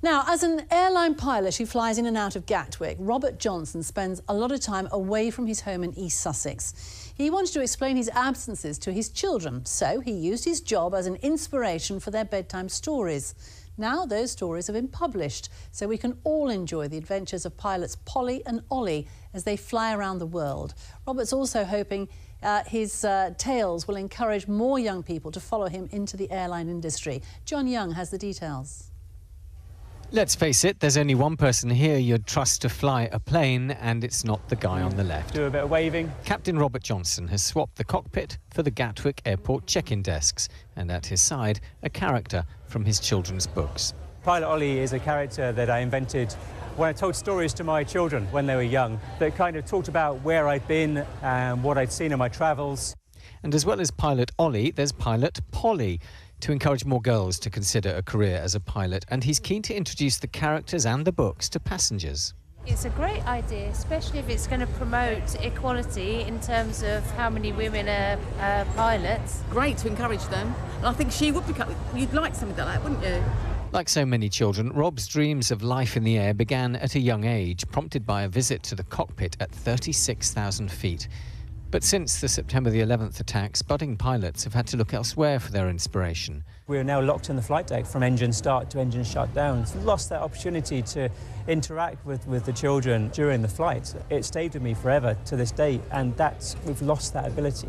Now, as an airline pilot who flies in and out of Gatwick, Robert Johnson spends a lot of time away from his home in East Sussex. He wanted to explain his absences to his children, so he used his job as an inspiration for their bedtime stories. Now those stories have been published, so we can all enjoy the adventures of pilots Polly and Ollie as they fly around the world. Robert's also hoping his tales will encourage more young people to follow him into the airline industry. John Young has the details. Let's face it, there's only one person here you'd trust to fly a plane, and it's not the guy on the left. Do a bit of waving. Captain Robert Johnson has swapped the cockpit for the Gatwick Airport check-in desks, and at his side, a character from his children's books. Pilot Ollie is a character that I invented when I told stories to my children when they were young, that kind of talked about where I'd been and what I'd seen in my travels. And as well as Pilot Ollie, there's Pilot Polly, to encourage more girls to consider a career as a pilot, and he's keen to introduce the characters and the books to passengers. It's a great idea, especially if it's going to promote equality in terms of how many women are pilots. Great to encourage them, and I think she would become. You'd like something like that, wouldn't you? Like so many children, Rob's dreams of life in the air began at a young age, prompted by a visit to the cockpit at 36,000 feet. But since the September the 11th attacks, budding pilots have had to look elsewhere for their inspiration. We are now locked in the flight deck from engine start to engine shutdown. We've lost that opportunity to interact with the children during the flight. It stayed with me forever to this day, and we've lost that ability.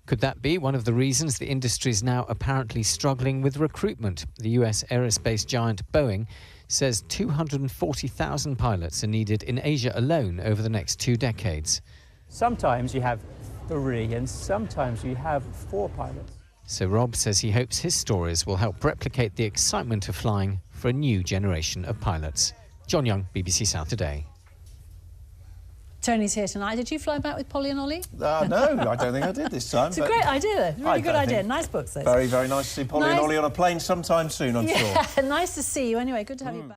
Could that be one of the reasons the industry is now apparently struggling with recruitment? The US aerospace giant Boeing says 240,000 pilots are needed in Asia alone over the next 2 decades. Sometimes you have 3 and sometimes you have 4 pilots. So Rob says he hopes his stories will help replicate the excitement of flying for a new generation of pilots. John Young, BBC South Today. Tony's here tonight. Did you fly back with Polly and Ollie? No, I don't think I did this time. It's a great idea. Really good idea. Nice books, those. Very, very nice to see Polly and Ollie on a plane sometime soon, I'm sure. Nice to see you anyway. Good to have you back.